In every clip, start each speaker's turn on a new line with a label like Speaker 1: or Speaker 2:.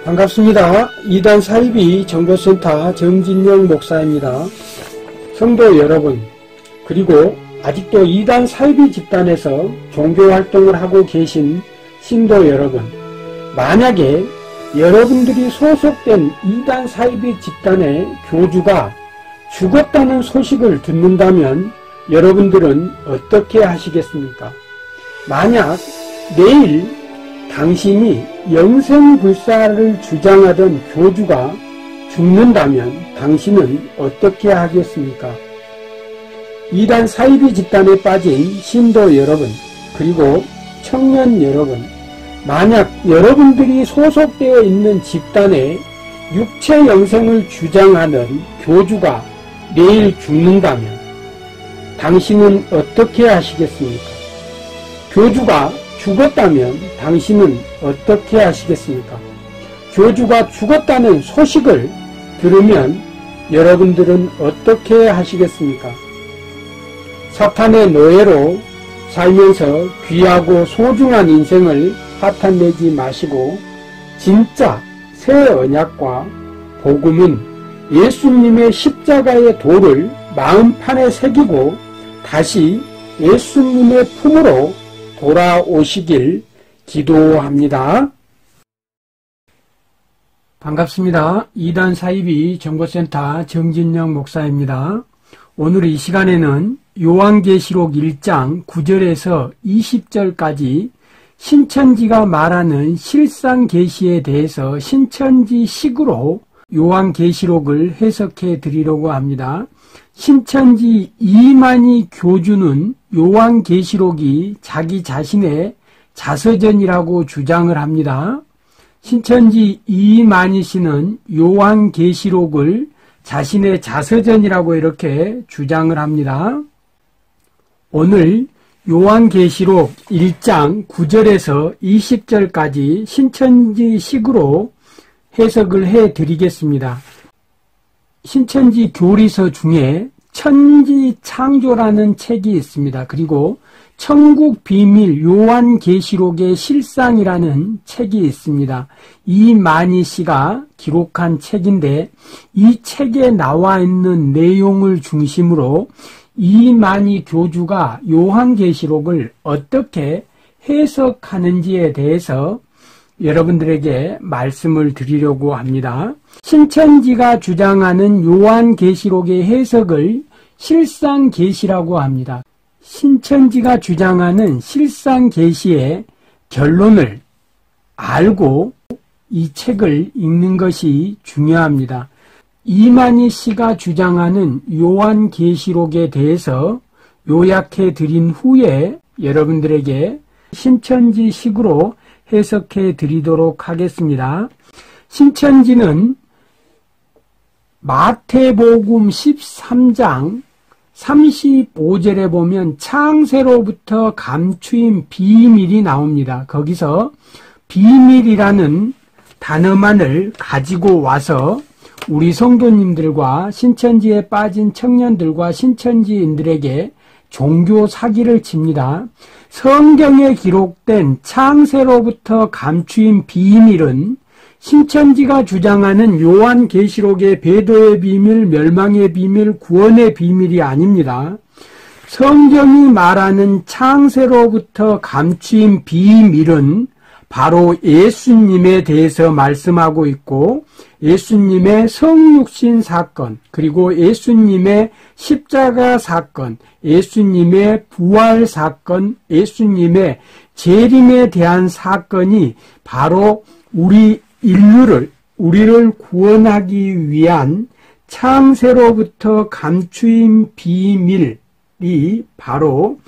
Speaker 1: 반갑습니다. 이단 사이비 정보센터 정진영 목사입니다. 성도 여러분, 그리고 아직도 이단 사이비 집단에서 종교활동을 하고 계신 신도 여러분, 만약에 여러분들이 소속된 이단 사이비 집단의 교주가 죽었다는 소식을 듣는다면 여러분들은 어떻게 하시겠습니까? 만약 내일 당신이 영생불사를 주장하던 교주가 죽는다면 당신은 어떻게 하겠습니까? 이단 사이비 집단에 빠진 신도 여러분, 그리고 청년 여러분, 만약 여러분들이 소속되어 있는 집단에 육체 영생을 주장하는 교주가 내일 죽는다면 당신은 어떻게 하시겠습니까? 교주가 죽었다면 당신은 어떻게 하시겠습니까? 교주가 죽었다는 소식을 들으면 여러분들은 어떻게 하시겠습니까? 사탄의 노예로 살면서 귀하고 소중한 인생을 파탄내지 마시고 진짜 새 언약과 복음은 예수님의 십자가의 도를 마음판에 새기고 다시 예수님의 품으로 돌아오시길 기도합니다. 반갑습니다. 이단 사이비 정보센터 정진영 목사입니다. 오늘 이 시간에는 요한계시록 1장 9절에서 20절까지 신천지가 말하는 실상계시에 대해서 신천지식으로 요한계시록을 해석해 드리려고 합니다. 신천지 이만희 교주는 요한계시록이 자기 자신의 자서전이라고 주장을 합니다. 신천지 이만희 씨는 요한계시록을 자신의 자서전이라고 이렇게 주장을 합니다. 오늘 요한계시록 1장 9절에서 20절까지 신천지식으로 해석을 해드리겠습니다. 신천지 교리서 중에 천지창조라는 책이 있습니다. 그리고 천국비밀 요한계시록의 실상이라는 책이 있습니다. 이만희 씨가 기록한 책인데 이 책에 나와 있는 내용을 중심으로 이만희 교주가 요한계시록을 어떻게 해석하는지에 대해서 여러분들에게 말씀을 드리려고 합니다. 신천지가 주장하는 요한계시록의 해석을 실상계시라고 합니다. 신천지가 주장하는 실상계시의 결론을 알고 이 책을 읽는 것이 중요합니다. 이만희 씨가 주장하는 요한계시록에 대해서 요약해 드린 후에 여러분들에게 신천지식으로 해석해 드리도록 하겠습니다. 신천지는 마태복음 13장 35절에 보면 창세로부터 감추인 비밀이 나옵니다. 거기서 비밀이라는 단어만을 가지고 와서 우리 성도님들과 신천지에 빠진 청년들과 신천지인들에게 종교 사기를 칩니다. 성경에 기록된 창세로부터 감추인 비밀은 신천지가 주장하는 요한계시록의 배도의 비밀, 멸망의 비밀, 구원의 비밀이 아닙니다. 성경이 말하는 창세로부터 감추인 비밀은 바로 예수님에 대해서 말씀하고 있고 예수님의 성육신 사건, 그리고 예수님의 십자가 사건, 예수님의 부활 사건, 예수님의 재림에 대한 사건이 바로 우리를 구원하기 위한 창세로부터 감추인 비밀이 바로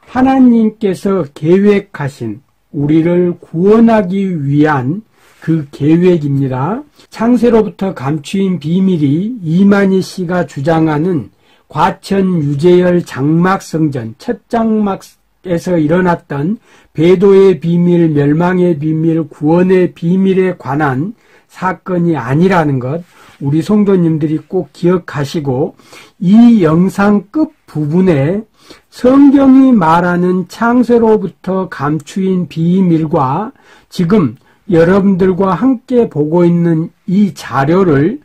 Speaker 1: 하나님께서 계획하신 우리를 구원하기 위한 그 계획입니다. 창세로부터 감추인 비밀이 이만희 씨가 주장하는 과천 유재열 장막성전 첫 장막에서 일어났던 배도의 비밀, 멸망의 비밀, 구원의 비밀에 관한 사건이 아니라는 것 우리 성도님들이 꼭 기억하시고 이 영상 끝 부분에 성경이 말하는 창세로부터 감추인 비밀과 지금 여러분들과 함께 보고 있는 이 자료를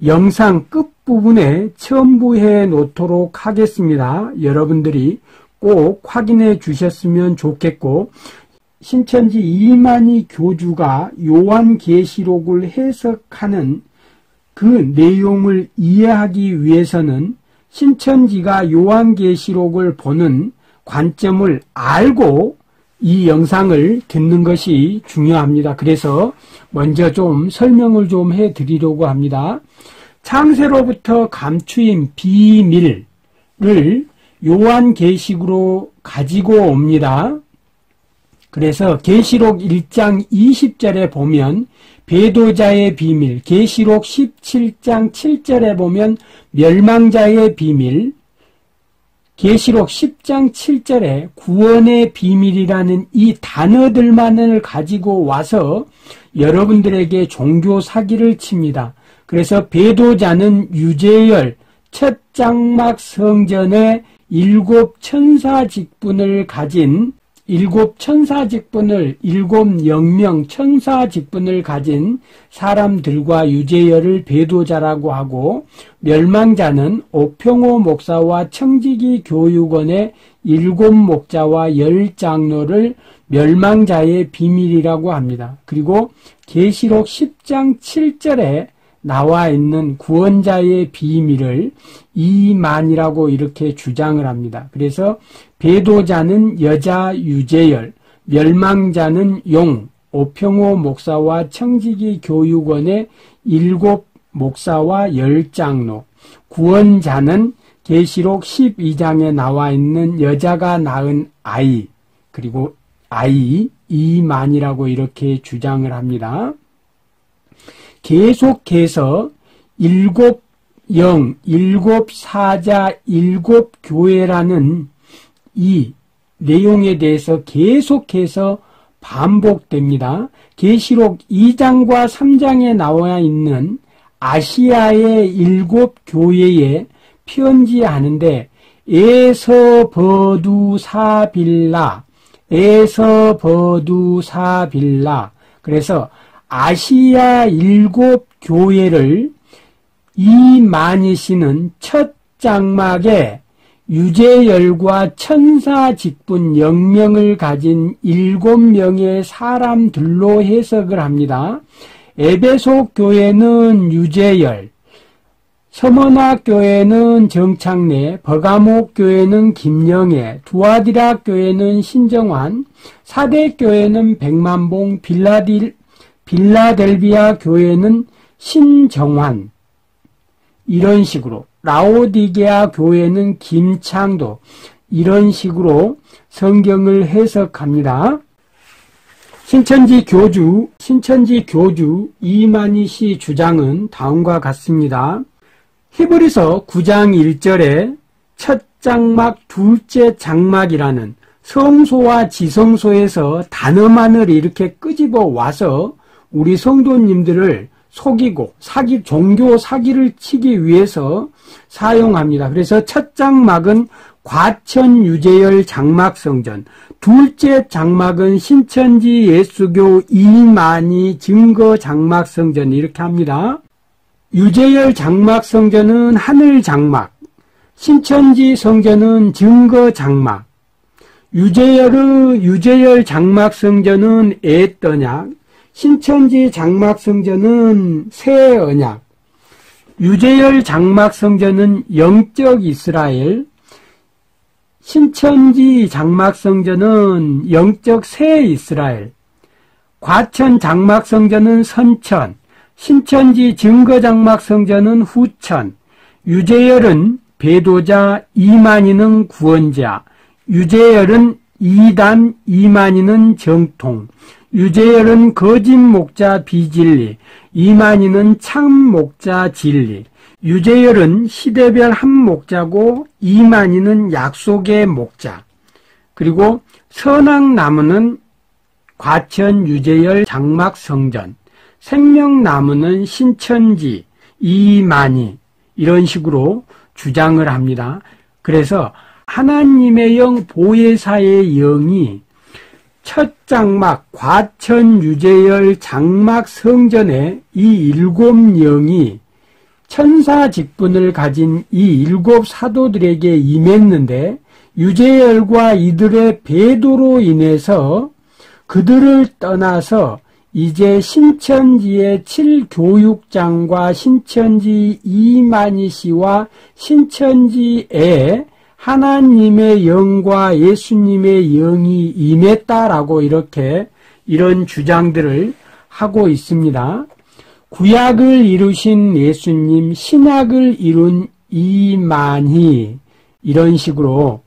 Speaker 1: 영상 끝부분에 첨부해 놓도록 하겠습니다. 여러분들이 꼭 확인해 주셨으면 좋겠고, 신천지 이만희 교주가 요한계시록을 해석하는 그 내용을 이해하기 위해서는 신천지가 요한계시록을 보는 관점을 알고 이 영상을 듣는 것이 중요합니다. 그래서 먼저 좀 설명을 좀 해드리려고 합니다. 창세로부터 감추인 비밀을 요한계시록으로 가지고 옵니다. 그래서 계시록 1장 20절에 보면 배도자의 비밀, 계시록 17장 7절에 보면 멸망자의 비밀, 계시록 10장 7절에 구원의 비밀이라는 이 단어들만을 가지고 와서 여러분들에게 종교 사기를 칩니다. 그래서 배도자는 유재열 첫 장막 성전의 7 천사 직분을 가진 7 영명 천사 직분을 가진 사람들과 유재열을 배도자라고 하고, 멸망자는 오평호 목사와 청지기 교육원의 7 목자와 10 장로를 멸망자의 비밀이라고 합니다. 그리고 계시록 10장 7절에 나와 있는 구원자의 비밀을 이만이라고 이렇게 주장을 합니다. 그래서 배도자는 여자 유재열, 멸망자는 용, 오평호 목사와 청지기 교육원의 7 목사와 10 장로, 구원자는 계시록 12장에 나와 있는 여자가 낳은 아이, 그리고 아이 이만이라고 이렇게 주장을 합니다. 계속해서 7 영, 7 사자, 7 교회라는 이 내용에 대해서 계속해서 반복됩니다. 계시록 2장과 3장에 나와 있는 아시아의 7 교회에 편지하는데 에서버두사빌라, 그래서 아시아 7 교회를 이만희 씨는 첫 장막에 유재열과 천사 직분 영명을 가진 7명의 사람들로 해석을 합니다. 에베소 교회는 유재열, 서머나 교회는 정창래, 버가목 교회는 김영애, 두아디라 교회는 신정환, 사대 교회는 백만봉, 빌라델비아 교회는 신정환, 이런 식으로, 라오디게아 교회는 김창도, 이런 식으로 성경을 해석합니다. 신천지 교주 이만희 씨 주장은 다음과 같습니다. 히브리서 9장 1절에 첫 장막, 둘째 장막이라는 성소와 지성소에서 단어만을 이렇게 끄집어 와서 우리 성도님들을 속이고 종교 사기를 치기 위해서 사용합니다. 그래서 첫 장막은 과천 유재열 장막성전, 둘째 장막은 신천지 예수교 이만희 증거 장막성전, 이렇게 합니다. 유재열 장막성전은 하늘 장막, 신천지 성전은 증거 장막, 유재열 장막성전은 애떠냐, 신천지 장막성전은 새 언약, 유재열 장막성전은 영적 이스라엘, 신천지 장막성전은 영적 새 이스라엘, 과천 장막성전은 선천, 신천지 증거 장막성전은 후천, 유재열은 배도자, 이만희는 구원자, 유재열은 이단, 이만희는 정통, 유재열은 거짓 목자 비진리, 이만희는 참 목자 진리, 유재열은 시대별 한 목자고 이만희는 약속의 목자, 그리고 선악나무는 과천 유재열 장막성전, 생명나무는 신천지 이만희, 이런 식으로 주장을 합니다. 그래서 하나님의 영, 보혜사의 영이 첫 장막 과천 유재열 장막 성전에 이 일곱 영이 천사 직분을 가진 이 일곱 사도들에게 임했는데 유재열과 이들의 배도로 인해서 그들을 떠나서 이제 신천지의 7교육장과 신천지 이만희 씨와 신천지에 하나님의 영과 예수님의 영이 임했다라고 이런 주장들을 하고 있습니다. 구약을 이루신 예수님, 신약을 이룬 이만희, 이런 식으로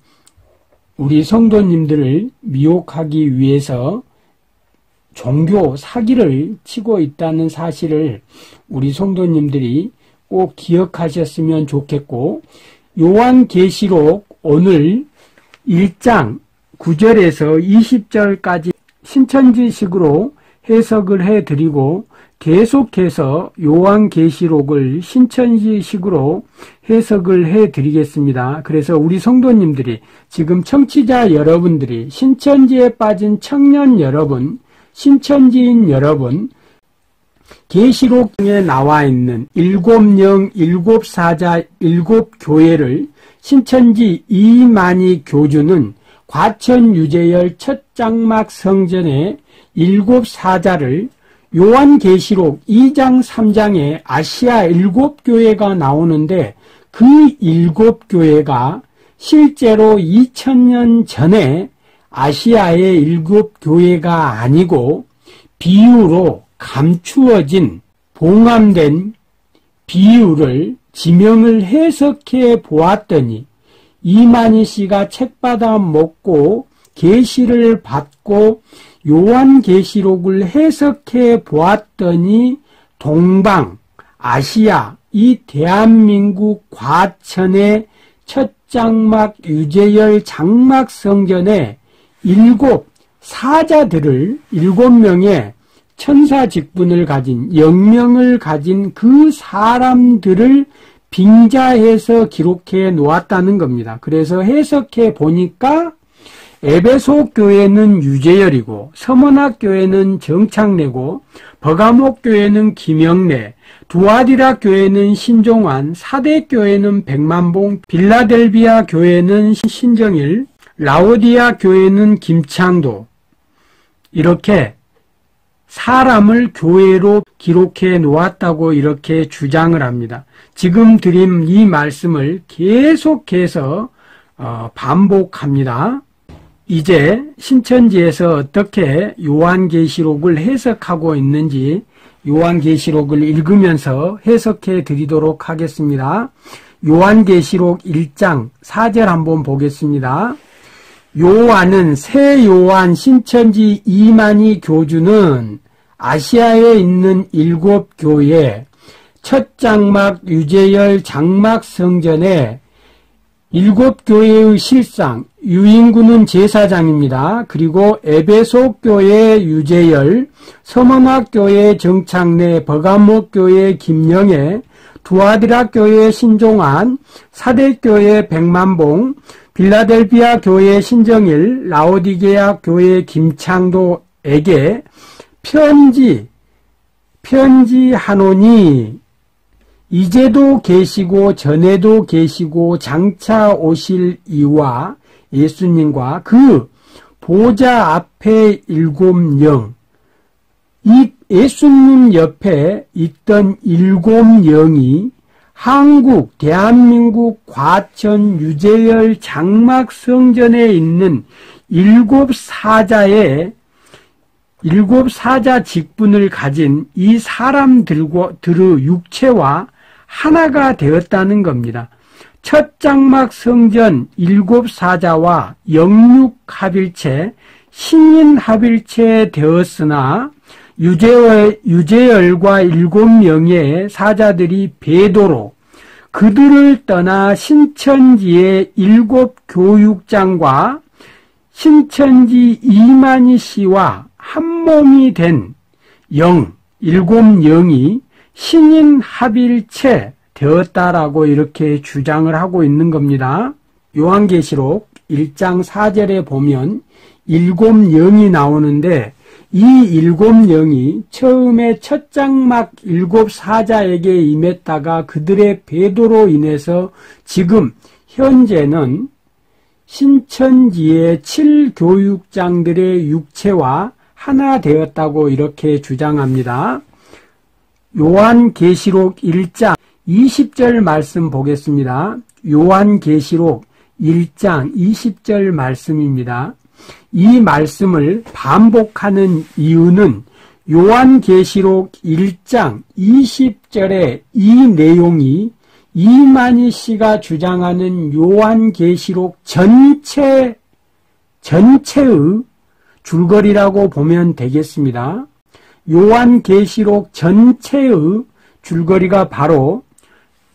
Speaker 1: 우리 성도님들을 미혹하기 위해서 종교 사기를 치고 있다는 사실을 우리 성도님들이 꼭 기억하셨으면 좋겠고, 요한계시록 오늘 1장 9절에서 20절까지 신천지식으로 해석을 해드리고, 계속해서 요한계시록을 신천지식으로 해석을 해드리겠습니다. 그래서 우리 성도님들이, 지금 청취자 여러분들이, 신천지에 빠진 청년 여러분, 신천지인 여러분, 계시록에 나와 있는 일곱 영, 일곱 사자, 일곱 교회를 신천지 이만희 교주는 과천 유재열 첫 장막 성전의 일곱 사자를 요한계시록 2장 3장에 아시아 일곱 교회가 나오는데, 그 일곱 교회가 실제로 2000년 전에 아시아의 일곱 교회가 아니고 비유로 감추어진, 봉함된 비유를, 지명을 해석해 보았더니 이만희 씨가 책받아 먹고 계시를 받고 요한계시록을 해석해 보았더니 동방, 아시아, 이 대한민국 과천의 첫 장막 유재열 장막 성전에 일곱 사자들을, 7명의 천사 직분을 가진, 영명을 가진 그 사람들을 빙자해서 기록해 놓았다는 겁니다. 그래서 해석해 보니까 에베소 교회는 유재열이고, 서머나 교회는 정창래고, 버가목 교회는 김영래, 두아디라 교회는 신종환, 사대 교회는 백만봉, 빌라델비아 교회는 신정일, 라오디아 교회는 김창도, 이렇게 사람을 교회로 기록해 놓았다고 이렇게 주장을 합니다. 지금 드린 이 말씀을 계속해서 반복합니다. 이제 신천지에서 어떻게 요한계시록을 해석하고 있는지 요한계시록을 읽으면서 해석해 드리도록 하겠습니다. 요한계시록 1장 4절 한번 보겠습니다. 요한은, 새 요한 신천지 이만희 교주는 아시아에 있는 일곱 교회 첫 장막 유재열 장막 성전에 일곱 교회의 실상, 유인구는 제사장입니다. 그리고 에베소 교회 유재열, 서머나 교회 정창래, 버가목 교회 김영애, 두아디라 교회 신종환, 사대 교회 백만봉, 빌라델비아 교회 신정일, 라오디게아 교회 김창도에게 편지하노니 이제도 계시고 전에도 계시고 장차 오실 이와 예수님과 그 보좌 앞에 일곱 영, 이 예수님 옆에 있던 일곱 영이 한국, 대한민국 과천 유재열 장막 성전에 있는 일곱 사자 직분을 가진 이 사람들의 육체와 하나가 되었다는 겁니다. 첫 장막 성전 일곱 사자와 영육합일체, 신인합일체 되었으나 유재열과 일곱 명의 사자들이 배도로 그들을 떠나 신천지의 일곱 교육장과 신천지 이만희 씨와 한 몸이 된 일곱 영이 신인 합일체 되었다라고 이렇게 주장을 하고 있는 겁니다. 요한계시록 1장 4절에 보면 7영이 나오는데 이 7영이 처음에 첫 장막 7사자에게 임했다가 그들의 배도로 인해서 지금 현재는 신천지의 7교육장들의 육체와 하나 되었다고 이렇게 주장합니다. 요한계시록 1장 20절 말씀 보겠습니다. 요한계시록 1장 20절 말씀입니다. 이 말씀을 반복하는 이유는 요한계시록 1장 20절의 이 내용이 이만희 씨가 주장하는 요한계시록 전체의 줄거리라고 보면 되겠습니다. 요한계시록 전체의 줄거리가 바로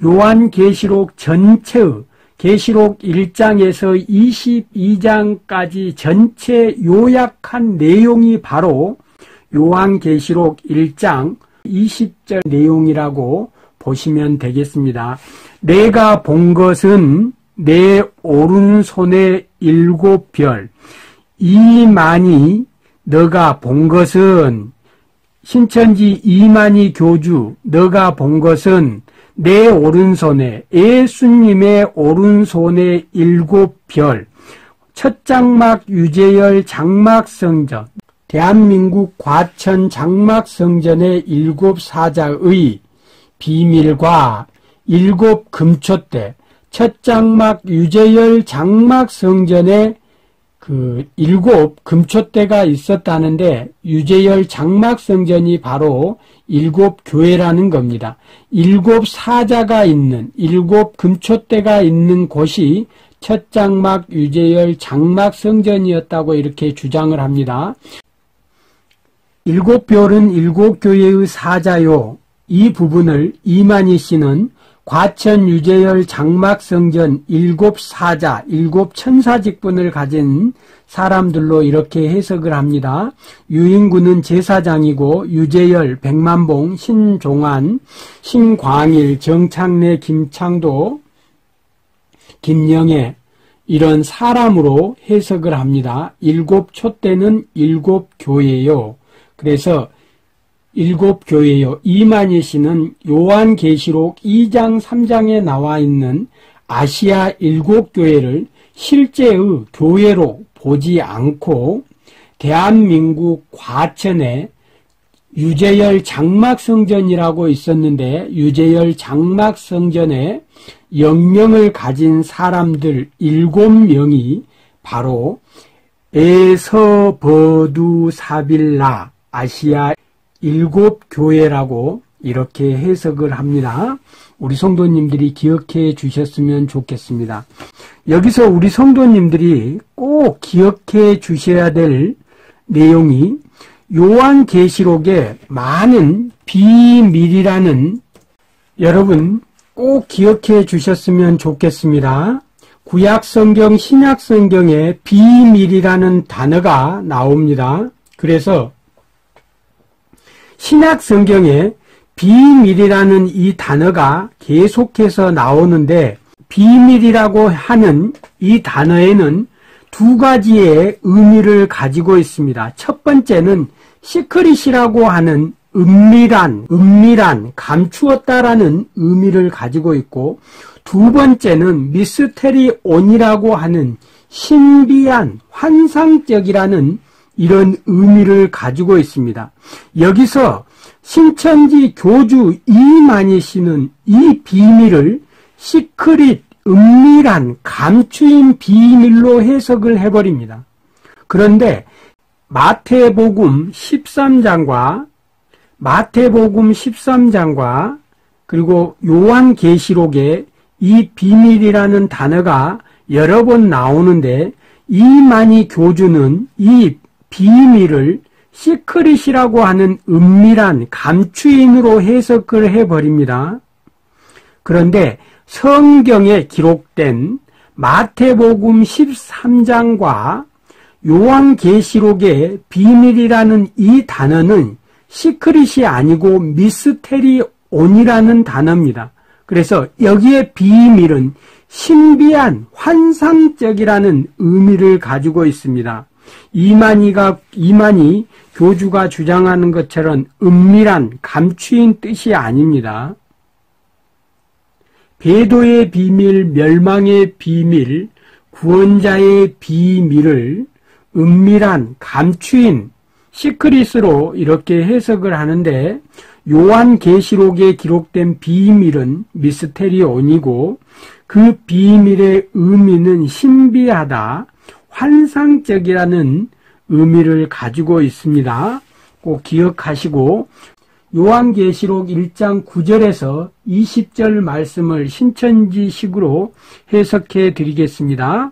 Speaker 1: 요한계시록 전체의 계시록 1장에서 22장까지 전체 요약한 내용이 바로 요한계시록 1장 20절 내용이라고 보시면 되겠습니다. 내가 본 것은 내 오른손에 7별, 이만희 너가 본 것은 신천지 이만희 교주 너가 본 것은 내 오른손에 예수님의 오른손에 7별, 첫 장막 유재열 장막성전, 대한민국 과천 장막성전의 7사자의 비밀과 7금초대, 첫 장막 유재열 장막성전에 7금초대가 있었다는데 유재열 장막성전이 바로 7교회라는 겁니다. 7사자가 있는 7금초대가 있는 곳이 첫 장막 유재열 장막성전이었다고 이렇게 주장을 합니다. 7별은 7교회의 사자요. 이 부분을 이만희 씨는 과천 유재열 장막성전 7사자, 7천사직분을 가진 사람들로 이렇게 해석을 합니다. 유인구는 제사장이고 유재열, 백만봉, 신종환, 신광일, 정창래, 김창도, 김영애 이런 사람으로 해석을 합니다. 7촛대는 7교회요. 그래서 7교회요. 이만희 씨는 요한계시록 2장 3장에 나와 있는 아시아 7교회를 실제의 교회로 보지 않고 대한민국 과천에 유재열 장막성전이라고 있었는데 유재열 장막성전에 영명을 가진 사람들 7명이 바로 에서버두사빌라 아시아 7교회라고 이렇게 해석을 합니다. 우리 성도님들이 기억해 주셨으면 좋겠습니다. 여기서 우리 성도님들이 꼭 기억해 주셔야 될 내용이 요한계시록에 많은 비밀이라는 여러분 꼭 기억해 주셨으면 좋겠습니다. 구약성경, 신약성경에 비밀이라는 단어가 나옵니다. 그래서 신약성경에 비밀이라는 이 단어가 계속해서 나오는데 비밀이라고 하는 이 단어에는 두 가지의 의미를 가지고 있습니다. 첫 번째는 시크릿이라고 하는 은밀한, 감추었다라는 의미를 가지고 있고 두 번째는 미스테리온이라고 하는 신비한, 환상적이라는 이런 의미를 가지고 있습니다. 여기서 신천지 교주 이만희 씨는 이 비밀을 시크릿, 은밀한, 감추인 비밀로 해석을 해버립니다. 그런데 마태복음 13장과 그리고 요한계시록에 이 비밀이라는 단어가 여러 번 나오는데 이만희 교주는 이 비밀을 시크릿이라고 하는 은밀한 감추인으로 해석을 해버립니다. 그런데 성경에 기록된 마태복음 13장과 요한계시록의 비밀이라는 이 단어는 시크릿이 아니고 미스테리온이라는 단어입니다. 그래서 여기에 비밀은 신비한 환상적이라는 의미를 가지고 있습니다. 이만희 교주가 주장하는 것처럼 은밀한 감추인 뜻이 아닙니다. 배도의 비밀, 멸망의 비밀, 구원자의 비밀을 은밀한 감추인 시크릿으로 이렇게 해석을 하는데, 요한계시록에 기록된 비밀은 미스테리온이고 그 비밀의 의미는 신비하다, 환상적이라는 의미를 가지고 있습니다. 꼭 기억하시고, 요한계시록 1장 9절에서 20절 말씀을 신천지식으로 해석해 드리겠습니다.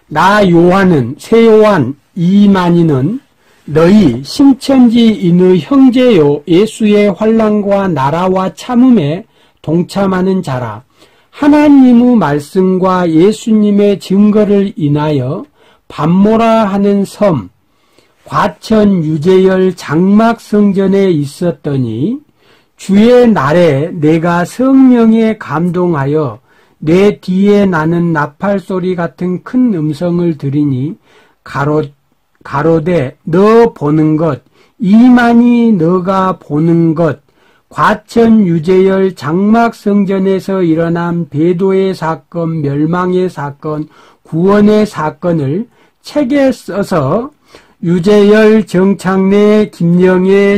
Speaker 1: 나 요한은, 새 요한 이만희는 너희 신천지인의 형제요 예수의 환난과 나라와 참음에 동참하는 자라. 하나님의 말씀과 예수님의 증거를 인하여 반모라 하는 섬 과천 유재열 장막 성전에 있었더니 주의 날에 내가 성령에 감동하여 내 뒤에 나는 나팔 소리 같은 큰 음성을 들으니 가로되 너 보는 것 이만희 너가 보는 것 과천 유재열 장막 성전에서 일어난 배도의 사건, 멸망의 사건, 구원의 사건을 책에 써서 유재열, 정창래, 김영애,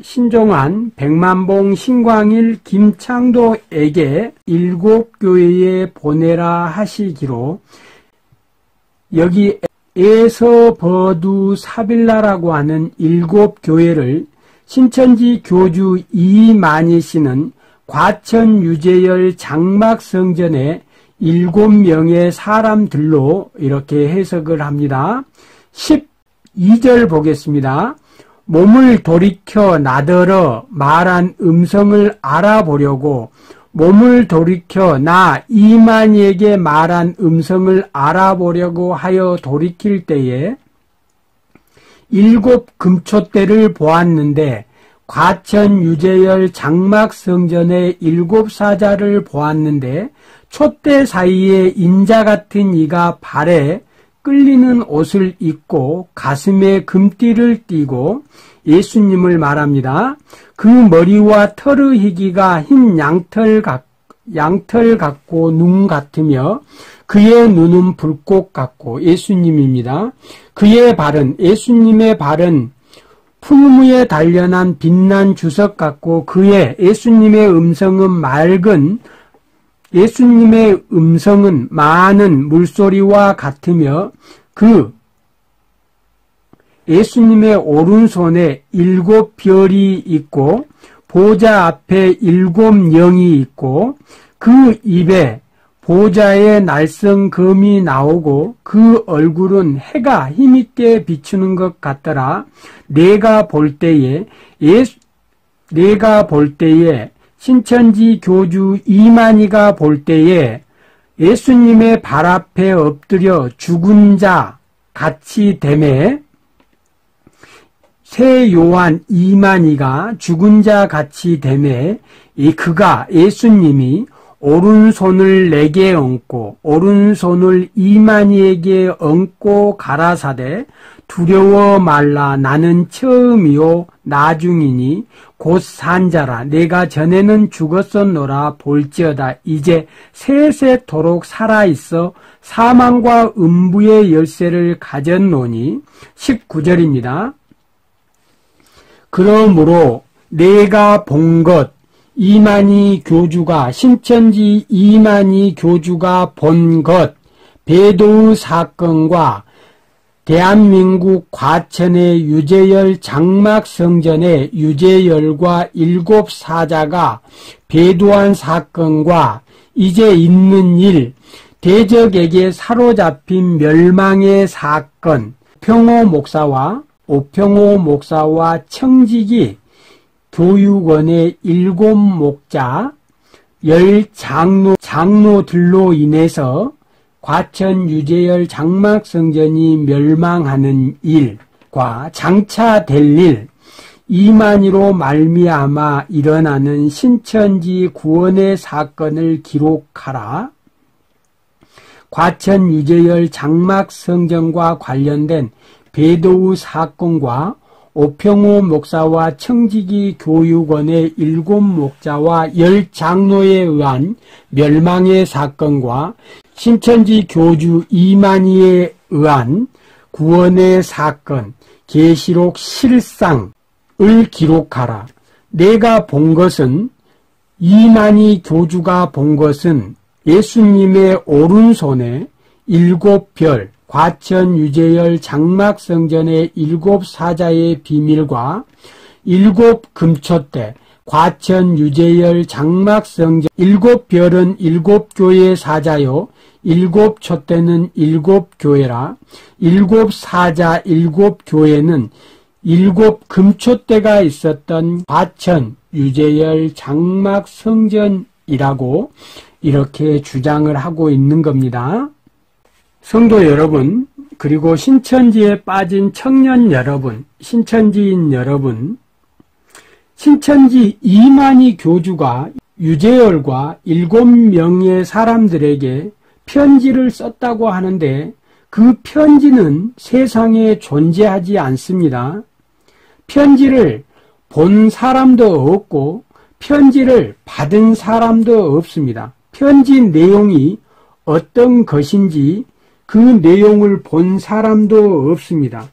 Speaker 1: 신종환, 백만봉, 신광일, 김창도에게 7교회에 보내라 하시기로, 여기 에서버두 사빌라라고 하는 7교회를 신천지 교주 이만희 씨는 과천 유재열 장막 성전에 7명의 사람들로 이렇게 해석을 합니다. 12절 보겠습니다. 몸을 돌이켜 나더러 말한 음성을 알아보려고 몸을 돌이켜 나 이만희에게 말한 음성을 알아보려고 하여 돌이킬 때에 7 금초대를 보았는데 과천 유재열 장막 성전의 7 사자를 보았는데 촛대 사이에 인자 같은 이가 발에 끌리는 옷을 입고 가슴에 금띠를 띠고 예수님을 말합니다. 그 머리와 털의 희기가 흰 양털 같고 눈 같으며 그의 눈은 불꽃 같고 예수님입니다. 그의 발은 예수님의 발은 풀무에 단련한 빛난 주석 같고 예수님의 음성은 많은 물소리와 같으며 예수님의 오른손에 7 별이 있고 보좌 앞에 7 영이 있고 그 입에 보좌의 날성검이 나오고 그 얼굴은 해가 힘있게 비추는 것 같더라. 내가 볼 때에 신천지 교주 이만희가 볼 때에 예수님의 발 앞에 엎드려 죽은 자 같이 되매 새 요한 이만희가 죽은 자 같이 되매 예수님이 오른손을 내게 얹고 오른손을 이만희에게 얹고 가라사대 두려워 말라 나는 처음이요 나중이니 곧 산자라 내가 전에는 죽었었노라 볼지어다 이제 세세토록 살아있어 사망과 음부의 열쇠를 가졌노니 19절입니다. 그러므로 내가 본 것 신천지 이만희 교주가 본 것 배도의 사건과 대한민국 과천의 유재열 장막 성전의 유재열과 7 사자가 배도한 사건과 이제 있는 일, 대적에게 사로잡힌 멸망의 사건, 오평호 목사와 청지기 교육원의 7 목자, 10 장로들로 인해서 과천 유재열 장막 성전이 멸망하는 일과 장차 될 일, 이만희로 말미암아 일어나는 신천지 구원의 사건을 기록하라. 과천 유재열 장막 성전과 관련된 배도우 사건과 오평호 목사와 청지기 교육원의 7 목자와 10 장로에 의한 멸망의 사건과 신천지 교주 이만희에 의한 구원의 사건, 계시록 실상을 기록하라. 내가 본 것은, 이만희 교주가 본 것은 예수님의 오른손에 7별, 과천 유재열 장막성전의 7 사자의 비밀과 7 금초대, 과천 유재열 장막성전 7별은 7 교회 사자요 7 촛대는 7 교회라. 7 사자 7 교회는 7 금초대가 있었던 과천 유재열 장막성전이라고 이렇게 주장을 하고 있는 겁니다. 성도 여러분, 그리고 신천지에 빠진 청년 여러분, 신천지인 여러분, 신천지 이만희 교주가 유재열과 7명의 사람들에게 편지를 썼다고 하는데 그 편지는 세상에 존재하지 않습니다. 편지를 본 사람도 없고 편지를 받은 사람도 없습니다. 편지 내용이 어떤 것인지 그 내용을 본 사람도 없습니다.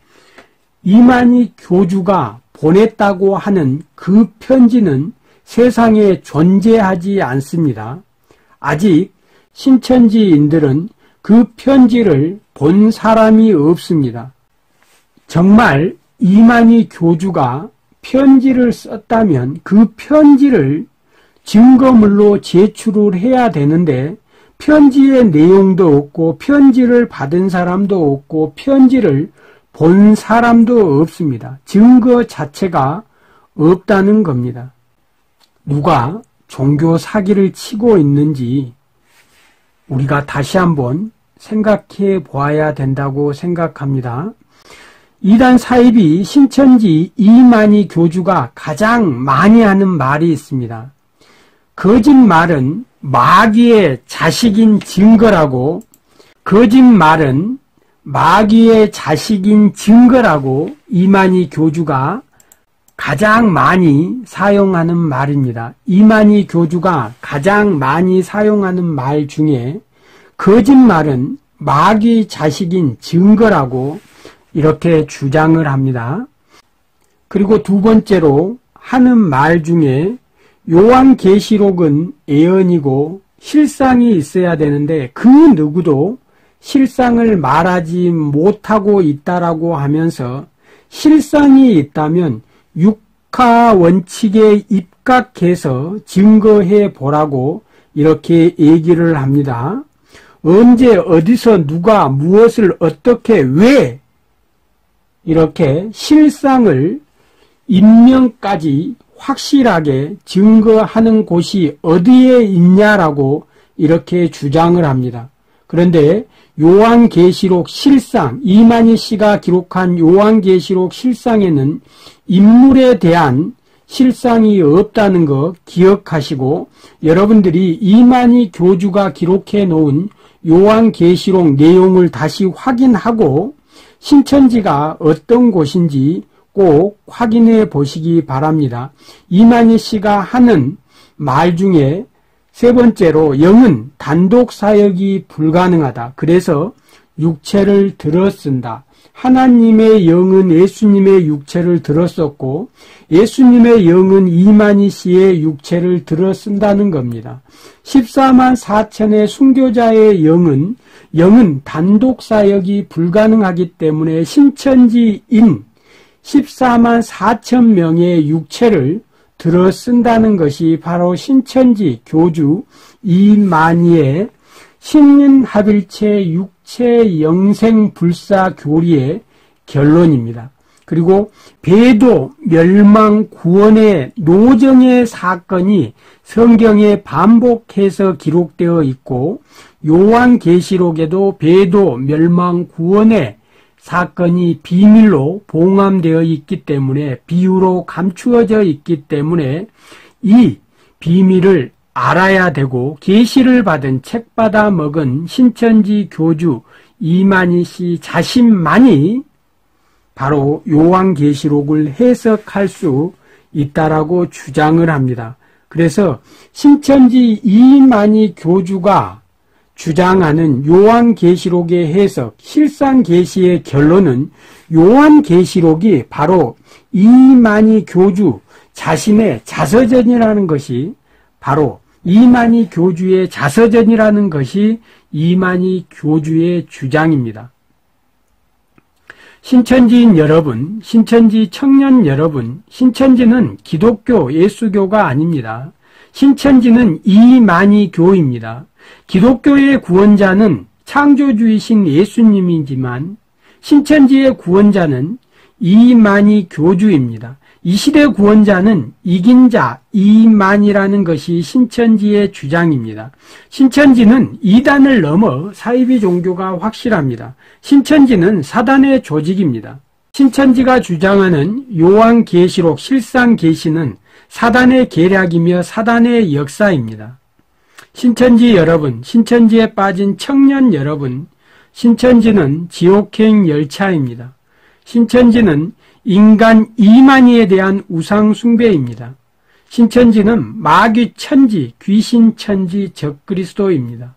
Speaker 1: 이만희 교주가 보냈다고 하는 그 편지는 세상에 존재하지 않습니다. 아직 신천지인들은 그 편지를 본 사람이 없습니다. 정말 이만희 교주가 편지를 썼다면 그 편지를 증거물로 제출을 해야 되는데 편지의 내용도 없고 편지를 받은 사람도 없고 편지를 본 사람도 없습니다. 증거 자체가 없다는 겁니다. 누가 종교 사기를 치고 있는지 우리가 다시 한번 생각해 보아야 된다고 생각합니다. 이단 사입이 신천지 이만희 교주가 가장 많이 하는 말이 있습니다. 거짓말은 마귀의 자식인 증거라고, 거짓말은 마귀의 자식인 증거라고 이만희 교주가 가장 많이 사용하는 말입니다. 이만희 교주가 가장 많이 사용하는 말 중에 거짓말은 마귀 자식인 증거라고 이렇게 주장을 합니다. 그리고 두 번째로 하는 말 중에 요한계시록은 예언이고 실상이 있어야 되는데 그 누구도 실상을 말하지 못하고 있다라고 하면서 실상이 있다면 육하 원칙에 입각해서 증거해 보라고 이렇게 얘기를 합니다. 언제 어디서 누가 무엇을 어떻게 왜 이렇게 실상을 인명까지 확실하게 증거하는 곳이 어디에 있냐라고 이렇게 주장을 합니다. 그런데 요한계시록 실상, 이만희 씨가 기록한 요한계시록 실상에는 인물에 대한 실상이 없다는 거 기억하시고 여러분들이 이만희 교주가 기록해 놓은 요한계시록 내용을 다시 확인하고 신천지가 어떤 곳인지 꼭 확인해 보시기 바랍니다. 이만희 씨가 하는 말 중에 세 번째로 영은 단독 사역이 불가능하다. 그래서 육체를 들어쓴다. 하나님의 영은 예수님의 육체를 들었었고 예수님의 영은 이만희 씨의 육체를 들어쓴다는 겁니다. 14만 4천의 순교자의 영은 단독 사역이 불가능하기 때문에 신천지인 14만 4천 명의 육체를 들어 쓴다는 것이 바로 신천지 교주 이만희의 신인합일체 육체 영생 불사 교리의 결론입니다. 그리고 배도 멸망 구원의 노정의 사건이 성경에 반복해서 기록되어 있고 요한계시록에도 배도 멸망 구원의 사건이 비밀로 봉함되어 있기 때문에, 비유로 감추어져 있기 때문에 이 비밀을 알아야 되고, 계시를 받은 책받아 먹은 신천지 교주 이만희 씨 자신만이 바로 요한계시록을 해석할 수 있다라고 주장을 합니다. 그래서 신천지 이만희 교주가 주장하는 요한계시록의 해석, 실상계시의 결론은 요한계시록이 바로 이만희 교주 자신의 자서전이라는 것이, 바로 이만희 교주의 자서전이라는 것이 이만희 교주의 주장입니다. 신천지인 여러분, 신천지 청년 여러분, 신천지는 기독교 예수교가 아닙니다. 신천지는 이만희 교입니다. 기독교의 구원자는 창조주이신 예수님이지만 신천지의 구원자는 이만희 교주입니다. 이 시대 구원자는 이긴 자 이만희라는 것이 신천지의 주장입니다. 신천지는 이단을 넘어 사이비 종교가 확실합니다. 신천지는 사단의 조직입니다. 신천지가 주장하는 요한계시록 실상계시는 사단의 계략이며 사단의 역사입니다. 신천지 여러분, 신천지에 빠진 청년 여러분, 신천지는 지옥행 열차입니다. 신천지는 인간 이만희에 대한 우상 숭배입니다. 신천지는 마귀 천지, 귀신 천지, 적그리스도입니다.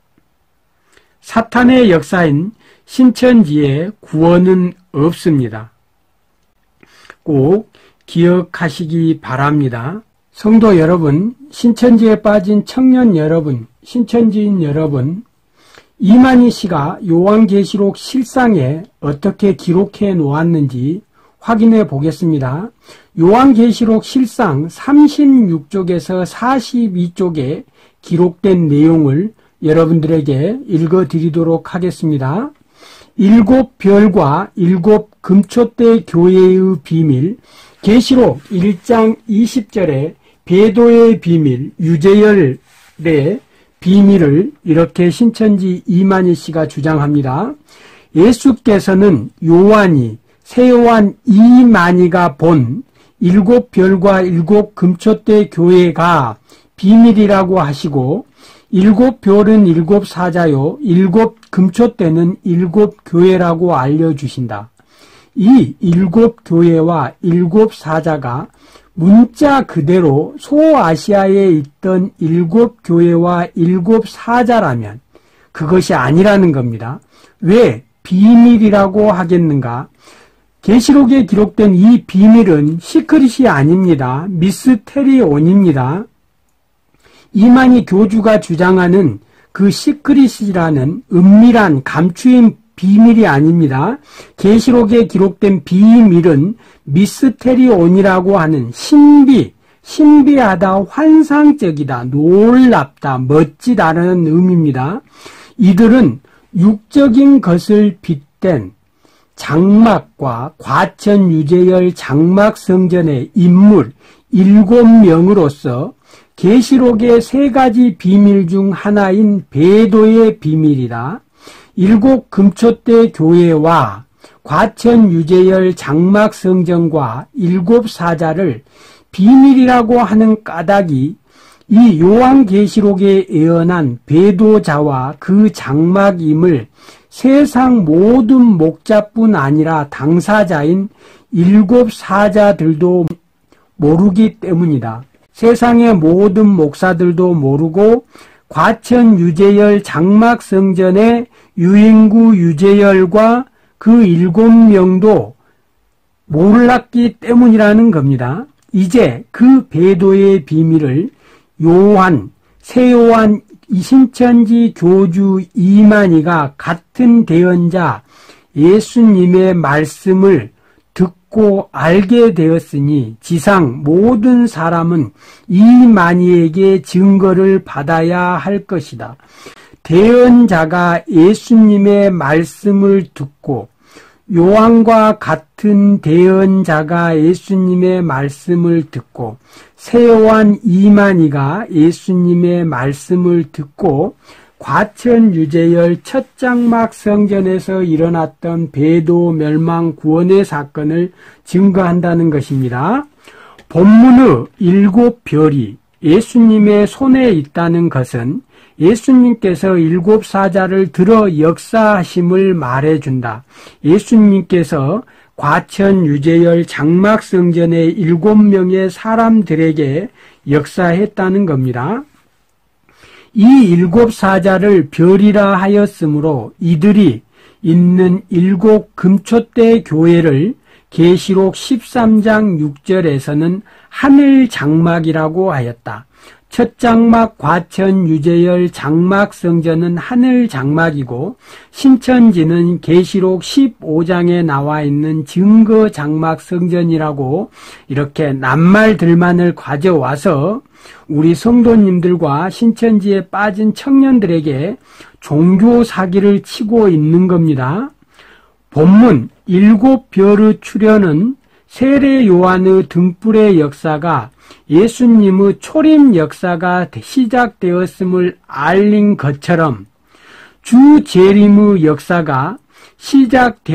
Speaker 1: 사탄의 역사인 신천지에 구원은 없습니다. 꼭 기억하시기 바랍니다. 성도 여러분, 신천지에 빠진 청년 여러분, 신천지인 여러분, 이만희 씨가 요한계시록 실상에 어떻게 기록해 놓았는지 확인해 보겠습니다. 요한계시록 실상 36쪽에서 42쪽에 기록된 내용을 여러분들에게 읽어드리도록 하겠습니다. 7별과 7금초대 교회의 비밀, 계시록 1장 20절에 배도의 비밀, 유재열의 비밀을 이렇게 신천지 이만희 씨가 주장합니다. 예수께서는 요한이, 세요한 이만희가 본 7별과 7금초대 교회가 비밀이라고 하시고, 7별은 7사자요 7금초대는 7교회라고 알려주신다. 이 7교회와 7사자가 문자 그대로 소아시아에 있던 7교회와 7사자라면 그것이 아니라는 겁니다. 왜 비밀이라고 하겠는가? 계시록에 기록된 이 비밀은 시크릿이 아닙니다. 미스테리온입니다. 이만희 교주가 주장하는 그 시크릿이라는 은밀한 감추인 비밀이 아닙니다. 계시록에 기록된 비밀은 미스테리온이라고 하는 신비하다, 환상적이다, 놀랍다, 멋지다라는 의미입니다. 이들은 육적인 것을 빗댄 장막과 과천 유재열 장막 성전의 인물 7명으로서 계시록의 3가지 비밀 중 하나인 배도의 비밀이다. 7금초대 교회와 과천 유재열 장막 성전과 7사자를 비밀이라고 하는 까닭이 이 요한계시록에 예언한 배도자와 그 장막임을 세상 모든 목자뿐 아니라 당사자인 7사자들도 모르기 때문이다. 세상의 모든 목사들도 모르고 과천 유재열 장막 성전의 유인구 유재열과 그 7명도 몰랐기 때문이라는 겁니다. 이제 그 배도의 비밀을 세요한 신천지 교주 이만희가 같은 대언자 예수님의 말씀을 듣고 알게 되었으니 지상 모든 사람은 이만희에게 증거를 받아야 할 것이다. 대언자가 예수님의 말씀을 듣고 요한과 같은 대언자가 예수님의 말씀을 듣고 세요한 이만희가 예수님의 말씀을 듣고 과천 유재열 첫 장막 성전에서 일어났던 배도 멸망 구원의 사건을 증거한다는 것입니다. 본문의 7별이 예수님의 손에 있다는 것은 예수님께서 7사자를 들어 역사하심을 말해준다. 예수님께서 과천 유재열 장막 성전의 7명의 사람들에게 역사했다는 겁니다. 이 7사자를 별이라 하였으므로 이들이 있는 7 금초대 교회를 계시록 13장 6절에서는 하늘 장막이라고 하였다. 첫 장막 과천 유재열 장막 성전은 하늘 장막이고 신천지는 계시록 15장에 나와 있는 증거 장막 성전이라고 이렇게 낱말들만을 가져와서 우리 성도님들과 신천지에 빠진 청년들에게 종교 사기를 치고 있는 겁니다. 본문 7별의 출현은 세례 요한의 등불의 역사가 예수님의 초림 역사가 시작되었음을 알린 것처럼 주 재림의 역사가 시작되었음을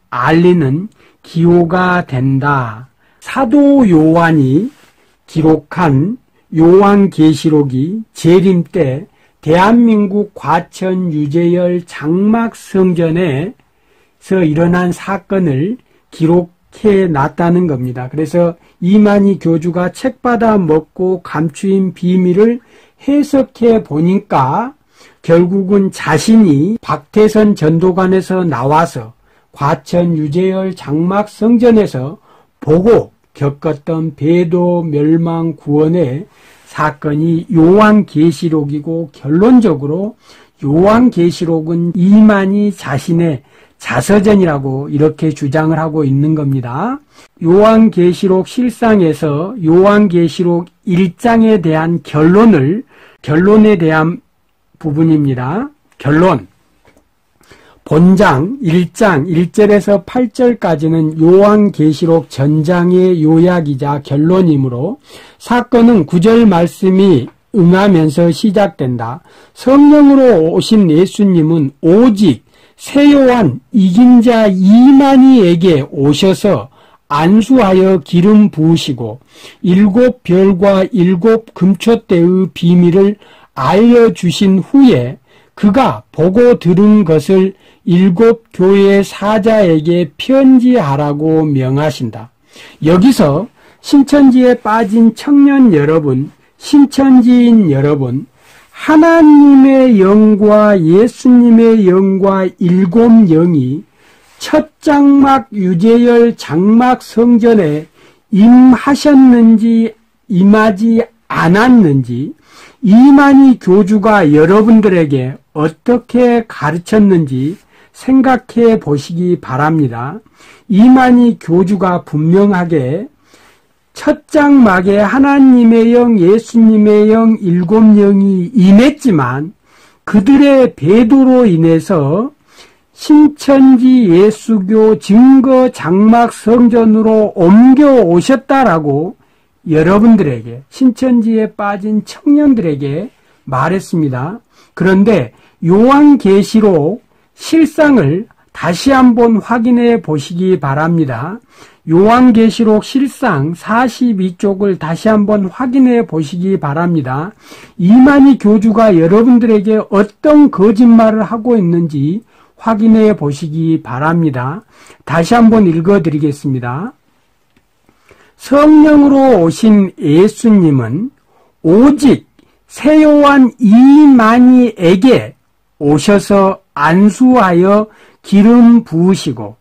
Speaker 1: 알리는 기호가 된다. 사도 요한이 기록한 요한계시록이 재림 때 대한민국 과천 유재열 장막 성전에서 일어난 사건을 기록해 놨다는 겁니다. 그래서 이만희 교주가 책 받아 먹고 감추인 비밀을 해석해 보니까 결국은 자신이 박태선 전도관에서 나와서 과천 유재열 장막 성전에서 보고 겪었던 배도 멸망 구원의 사건이 요한계시록이고 결론적으로 요한계시록은 이만희 자신의 자서전이라고 이렇게 주장을 하고 있는 겁니다. 요한계시록 실상에서 요한계시록 1장에 대한 결론에 대한 부분입니다. 결론. 본장 1장 1절에서 8절까지는 요한계시록 전장의 요약이자 결론이므로 사건은 9절 말씀이 응하면서 시작된다. 성령으로 오신 예수님은 오직 세요한 이긴 자 이만희에게 오셔서 안수하여 기름 부으시고 7별과 7 금초대의 비밀을 알려주신 후에 그가 보고 들은 것을 7 교회의 사자에게 편지하라고 명하신다. 여기서 신천지에 빠진 청년 여러분, 신천지인 여러분, 하나님의 영과 예수님의 영과 7 영이 첫 장막 유재열 장막 성전에 임하셨는지 임하지 않았는지 이만희 교주가 여러분들에게 어떻게 가르쳤는지 생각해 보시기 바랍니다. 이만희 교주가 분명하게 첫 장막에 하나님의 영, 예수님의 영, 7 영이 임했지만 그들의 배도로 인해서 신천지 예수교 증거 장막 성전으로 옮겨오셨다라고 여러분들에게, 신천지에 빠진 청년들에게 말했습니다. 그런데 요한계시록 실상을 다시 한번 확인해 보시기 바랍니다. 요한계시록 실상 42쪽을 다시 한번 확인해 보시기 바랍니다. 이만희 교주가 여러분들에게 어떤 거짓말을 하고 있는지 확인해 보시기 바랍니다. 다시 한번 읽어드리겠습니다. 성령으로 오신 예수님은 오직 세요한 이만희에게 오셔서 안수하여 기름 부으시고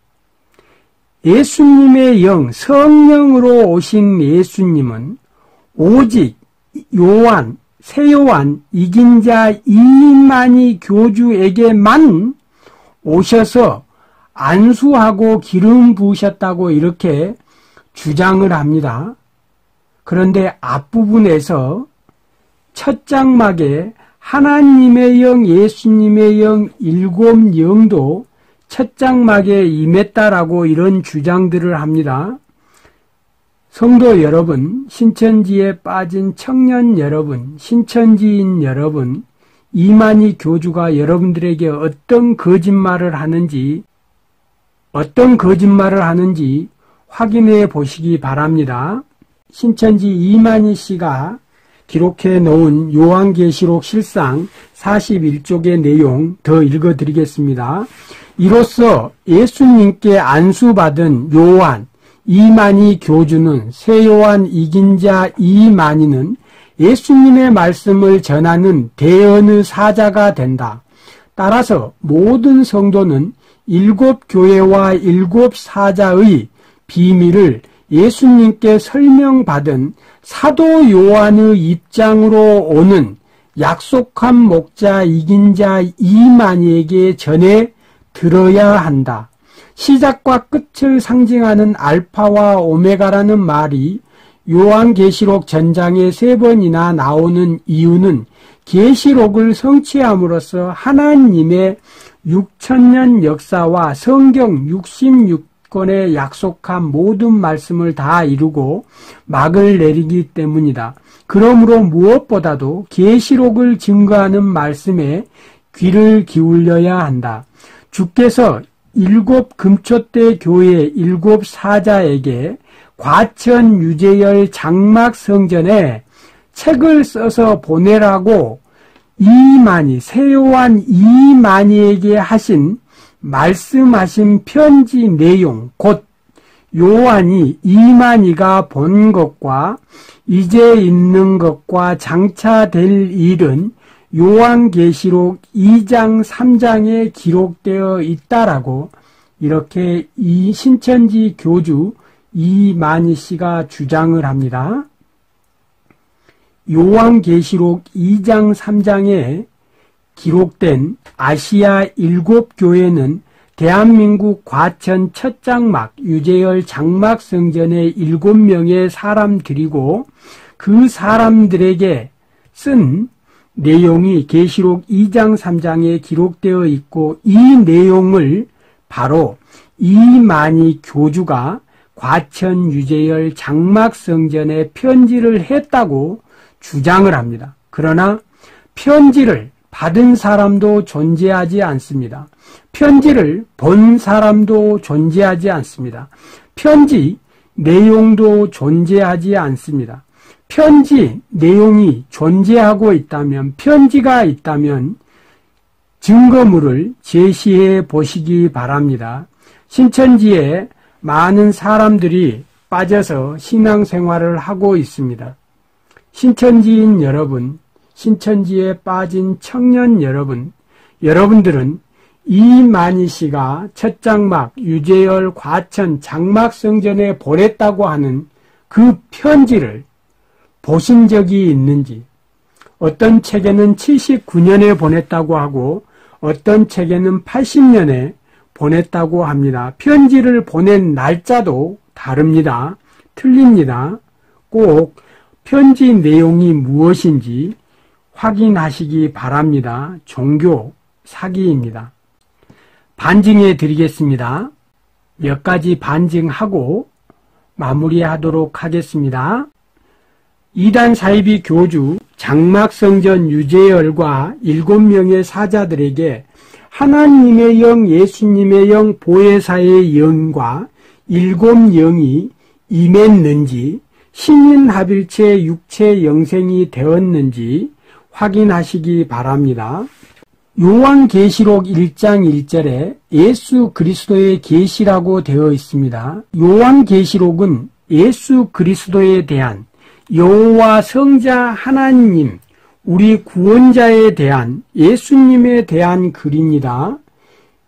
Speaker 1: 예수님의 영, 성령으로 오신 예수님은 오직 요한, 세요한, 이긴 자 이만희 교주에게만 오셔서 안수하고 기름 부으셨다고 이렇게 주장을 합니다. 그런데 앞부분에서 첫 장막에 하나님의 영, 예수님의 영, 7 영도 첫 장막에 임했다라고 이런 주장들을 합니다. 성도 여러분, 신천지에 빠진 청년 여러분, 신천지인 여러분, 이만희 교주가 여러분들에게 어떤 거짓말을 하는지 확인해 보시기 바랍니다. 신천지 이만희 씨가 기록해 놓은 요한계시록 실상 41쪽의 내용 더 읽어드리겠습니다. 이로써 예수님께 안수받은 요한 이만희 교주는 세요한 이긴 자 이만희는 예수님의 말씀을 전하는 대언의 사자가 된다. 따라서 모든 성도는 7교회와 7사자의 비밀을 예수님께 설명받은 사도 요한의 입장으로 오는 약속한 목자 이긴 자 이만희에게 전해 들어야 한다. 시작과 끝을 상징하는 알파와 오메가라는 말이 요한계시록 전장에 3번이나 나오는 이유는 계시록을 성취함으로써 하나님의 6,000년 역사와 성경 66권의 약속한 모든 말씀을 다 이루고 막을 내리기 때문이다. 그러므로 무엇보다도 계시록을 증거하는 말씀에 귀를 기울여야 한다. 주께서 7금초대 교회 7사자에게 과천 유재열 장막 성전에 책을 써서 보내라고 이만희, 세요한 이만희에게 말씀하신 편지 내용, 곧 요한이 이만희가 본 것과 이제 있는 것과 장차 될 일은 요한계시록 2장 3장에 기록되어 있다라고 이렇게 이 신천지 교주 이만희 씨가 주장을 합니다. 요한계시록 2장 3장에 기록된 아시아 7교회는 대한민국 과천 첫 장막 유재열 장막 성전의 7명의 사람들이고 그 사람들에게 쓴 내용이 계시록 2장 3장에 기록되어 있고 이 내용을 바로 이만희 교주가 과천 유재열 장막 성전에 편지를 했다고 주장을 합니다. 그러나 편지를 받은 사람도 존재하지 않습니다. 편지를 본 사람도 존재하지 않습니다. 편지 내용도 존재하지 않습니다. 편지 내용이 존재하고 있다면, 편지가 있다면 증거물을 제시해 보시기 바랍니다. 신천지에 많은 사람들이 빠져서 신앙생활을 하고 있습니다. 신천지인 여러분, 신천지에 빠진 청년 여러분, 여러분들은 이만희 씨가 첫 장막 유재열 과천 장막성전에 보냈다고 하는 그 편지를 보신 적이 있는지, 어떤 책에는 79년에 보냈다고 하고 어떤 책에는 80년에 보냈다고 합니다. 편지를 보낸 날짜도 다릅니다. 틀립니다. 꼭 편지 내용이 무엇인지 확인하시기 바랍니다. 종교 사기입니다. 반증해 드리겠습니다. 몇 가지 반증하고 마무리하도록 하겠습니다. 이단 사이비 교주 장막성전 유재열과 7명의 사자들에게 하나님의 영, 예수님의 영, 보혜사의 영과 7영이 임했는지, 신인합일체 육체 영생이 되었는지 확인하시기 바랍니다. 요한계시록 1장 1절에 예수 그리스도의 계시라고 되어 있습니다. 요한계시록은 예수 그리스도에 대한 여호와 성자 하나님, 우리 구원자에 대한, 예수님에 대한 글입니다.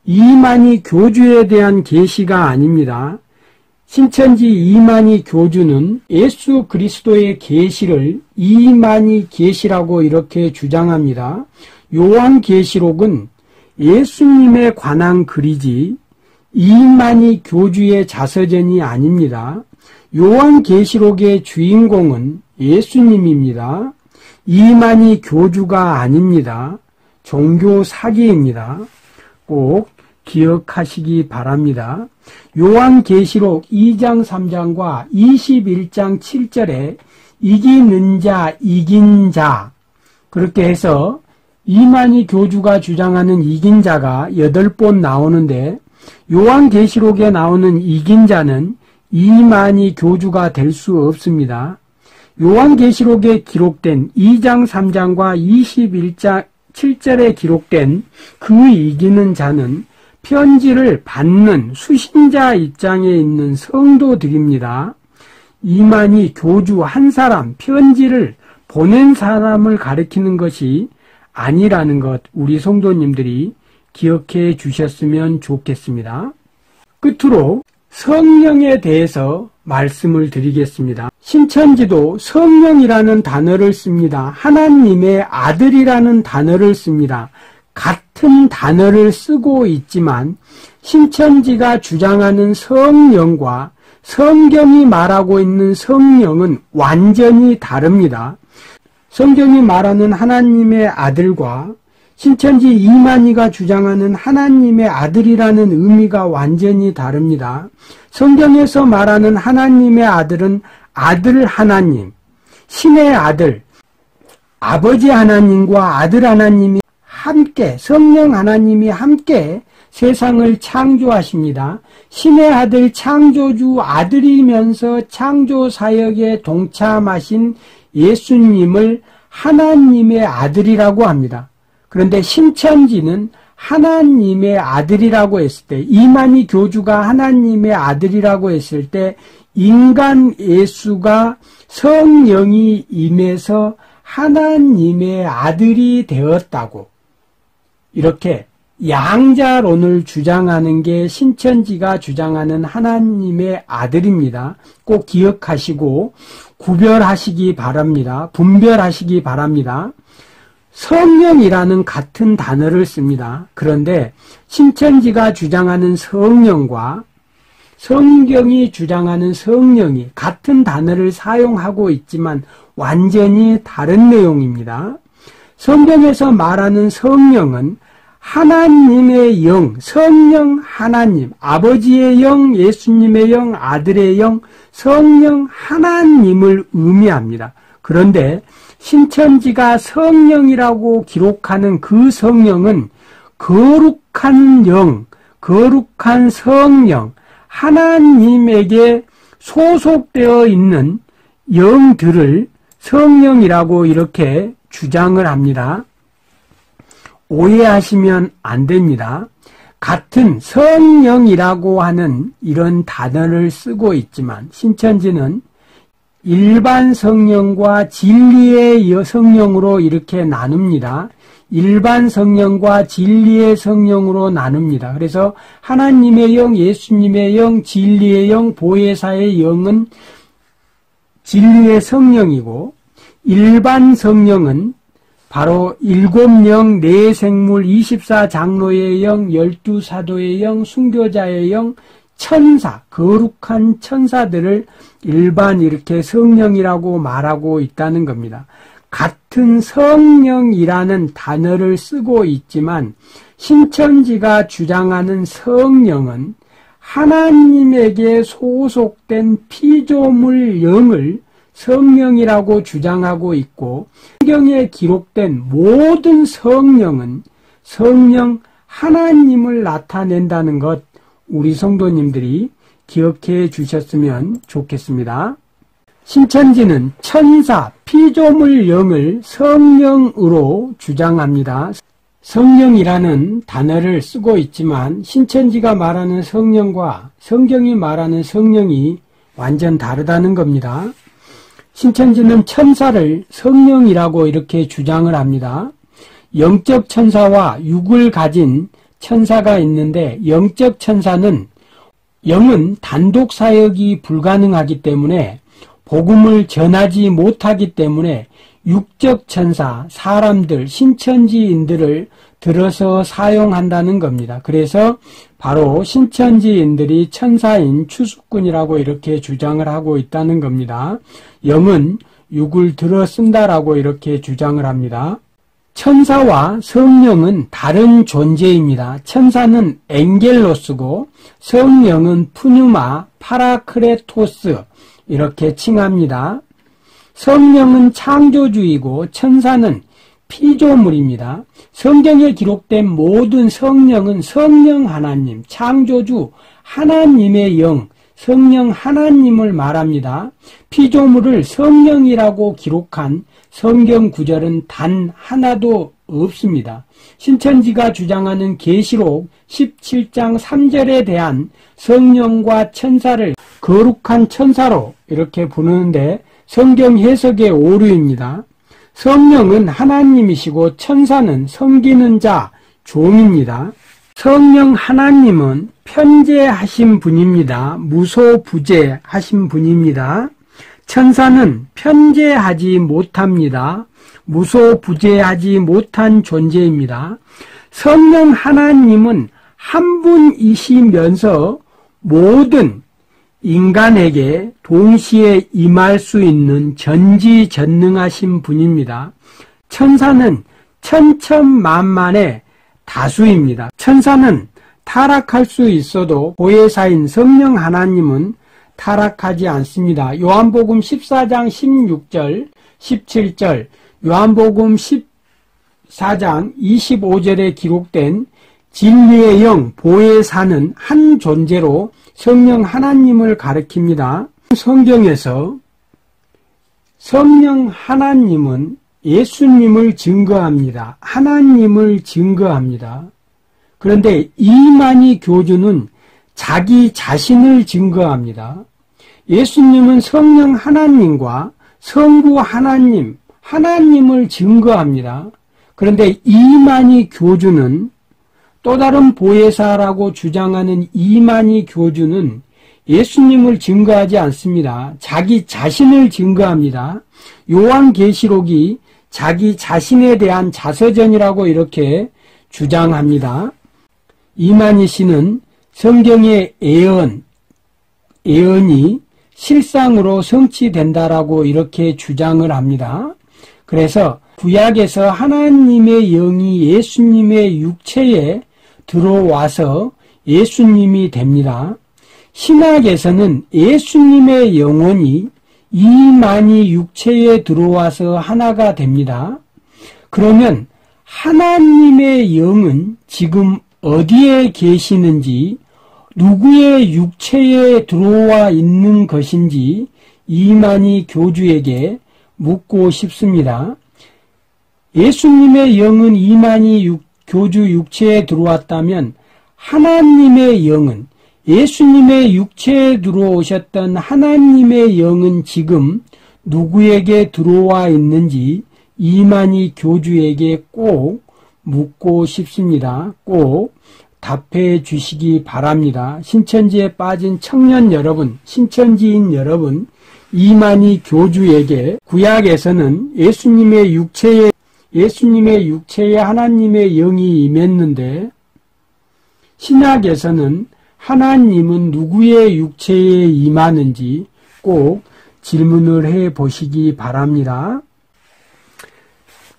Speaker 1: 이만희 교주에 대한 계시가 아닙니다. 신천지 이만희 교주는 예수 그리스도의 계시를 이만희 계시라고 이렇게 주장합니다. 요한계시록은 예수님에 관한 글이지 이만희 교주의 자서전이 아닙니다. 요한계시록의 주인공은 예수님입니다. 이만희 교주가 아닙니다. 종교 사기입니다. 꼭 기억하시기 바랍니다. 요한계시록 2장 3장과 21장 7절에 이기는 자, 이긴 자, 그렇게 해서 이만희 교주가 주장하는 이긴 자가 8번 나오는데 요한계시록에 나오는 이긴 자는 이만희 교주가 될 수 없습니다. 요한계시록에 기록된 2장 3장과 21장 7절에 기록된 그 이기는 자는 편지를 받는 수신자 입장에 있는 성도들입니다. 이만희 교주 한 사람, 편지를 보낸 사람을 가리키는 것이 아니라는 것 우리 성도님들이 기억해 주셨으면 좋겠습니다. 끝으로 성령에 대해서 말씀을 드리겠습니다. 신천지도 성령이라는 단어를 씁니다. 하나님의 아들이라는 단어를 씁니다. 같은 단어를 쓰고 있지만 신천지가 주장하는 성령과 성경이 말하고 있는 성령은 완전히 다릅니다. 성경이 말하는 하나님의 아들과 신천지 이만희가 주장하는 하나님의 아들이라는 의미가 완전히 다릅니다. 성경에서 말하는 하나님의 아들은 아들 하나님, 신의 아들, 아버지 하나님과 아들 하나님이 함께, 성령 하나님이 함께 세상을 창조하십니다. 신의 아들 창조주 아들이면서 창조 사역에 동참하신 예수님을 하나님의 아들이라고 합니다. 그런데 신천지는 하나님의 아들이라고 했을 때, 이만희 교주가 하나님의 아들이라고 했을 때 인간 예수가 성령이 임해서 하나님의 아들이 되었다고, 이렇게 양자론을 주장하는 게 신천지가 주장하는 하나님의 아들입니다. 꼭 기억하시고 구별하시기 바랍니다. 분별하시기 바랍니다. 성령이라는 같은 단어를 씁니다. 그런데 신천지가 주장하는 성령과 성경이 주장하는 성령이 같은 단어를 사용하고 있지만 완전히 다른 내용입니다. 성경에서 말하는 성령은 하나님의 영, 성령 하나님, 아버지의 영, 예수님의 영, 아들의 영, 성령 하나님을 의미합니다. 그런데 신천지가 성령이라고 기록하는 그 성령은 거룩한 영, 거룩한 성령, 하나님에게 소속되어 있는 영들을 성령이라고 이렇게 주장을 합니다. 오해하시면 안 됩니다. 같은 성령이라고 하는 이런 단어를 쓰고 있지만 신천지는 일반 성령과 진리의 성령으로 이렇게 나눕니다. 일반 성령과 진리의 성령으로 나눕니다. 그래서 하나님의 영, 예수님의 영, 진리의 영, 보혜사의 영은 진리의 성령이고, 일반 성령은 바로 7영, 4생물, 24장로의 영, 12사도의 영, 순교자의 영, 천사, 거룩한 천사들을 일반 이렇게 성령이라고 말하고 있다는 겁니다. 같은 성령이라는 단어를 쓰고 있지만 신천지가 주장하는 성령은 하나님에게 소속된 피조물 영을 성령이라고 주장하고 있고, 성경에 기록된 모든 성령은 성령 하나님을 나타낸다는 것 우리 성도님들이 기억해 주셨으면 좋겠습니다. 신천지는 천사, 피조물 영을 성령으로 주장합니다. 성령이라는 단어를 쓰고 있지만 신천지가 말하는 성령과 성경이 말하는 성령이 완전 다르다는 겁니다. 신천지는 천사를 성령이라고 이렇게 주장을 합니다. 영적 천사와 육을 가진 천사가 있는데, 영적 천사는 영은 단독 사역이 불가능하기 때문에 복음을 전하지 못하기 때문에 육적 천사, 사람들, 신천지인들을 들어서 사용한다는 겁니다. 그래서 바로 신천지인들이 천사인 추수꾼이라고 이렇게 주장을 하고 있다는 겁니다. 영은 육을 들어 쓴다라고 이렇게 주장을 합니다. 천사와 성령은 다른 존재입니다. 천사는 엥겔로스고 성령은 푸뉴마, 파라크레토스 이렇게 칭합니다. 성령은 창조주이고 천사는 피조물입니다. 성경에 기록된 모든 성령은 성령 하나님, 창조주 하나님의 영, 성령 하나님을 말합니다. 피조물을 성령이라고 기록한 성경 구절은 단 하나도 없습니다. 신천지가 주장하는 계시록 17장 3절에 대한 성령과 천사를 거룩한 천사로 이렇게 부르는데 성경 해석의 오류입니다. 성령은 하나님이시고 천사는 섬기는 자, 종입니다. 성령 하나님은 편재하신 분입니다. 무소부재하신 분입니다. 천사는 편재하지 못합니다. 무소부재하지 못한 존재입니다. 성령 하나님은 한 분이시면서 모든 인간에게 동시에 임할 수 있는 전지전능하신 분입니다. 천사는 천천만만의 다수입니다. 천사는 타락할 수 있어도 보혜사인 성령 하나님은 타락하지 않습니다. 요한복음 14장 16절, 17절, 요한복음 14장 25절에 기록된 진리의 영 보혜사는 한 존재로 성령 하나님을 가리킵니다. 성경에서 성령 하나님은 예수님을 증거합니다. 하나님을 증거합니다. 그런데 이만희 교주는 자기 자신을 증거합니다. 예수님은 성령 하나님과 성부 하나님, 하나님을 증거합니다. 그런데 이만희 교주는 또 다른 보혜사라고 주장하는 이만희 교주는 예수님을 증거하지 않습니다. 자기 자신을 증거합니다. 요한계시록이 자기 자신에 대한 자서전이라고 이렇게 주장합니다. 이만희 씨는 성경의 예언이 실상으로 성취된다라고 이렇게 주장을 합니다. 그래서 구약에서 하나님의 영이 예수님의 육체에 들어와서 예수님이 됩니다. 신약에서는 예수님의 영혼이 이만희 육체에 들어와서 하나가 됩니다. 그러면 하나님의 영은 지금 어디에 계시는지, 누구의 육체에 들어와 있는 것인지 이만희 교주에게 묻고 싶습니다. 예수님의 영은 이만희 교주 육체에 들어왔다면 하나님의 영은, 예수님의 육체에 들어오셨던 하나님의 영은 지금 누구에게 들어와 있는지 이만희 교주에게 꼭 묻고 싶습니다. 꼭 답해 주시기 바랍니다. 신천지에 빠진 청년 여러분, 신천지인 여러분, 이만희 교주에게 구약에서는 예수님의 육체에 하나님의 영이 임했는데 신약에서는 하나님은 누구의 육체에 임하는지 꼭 질문을 해 보시기 바랍니다.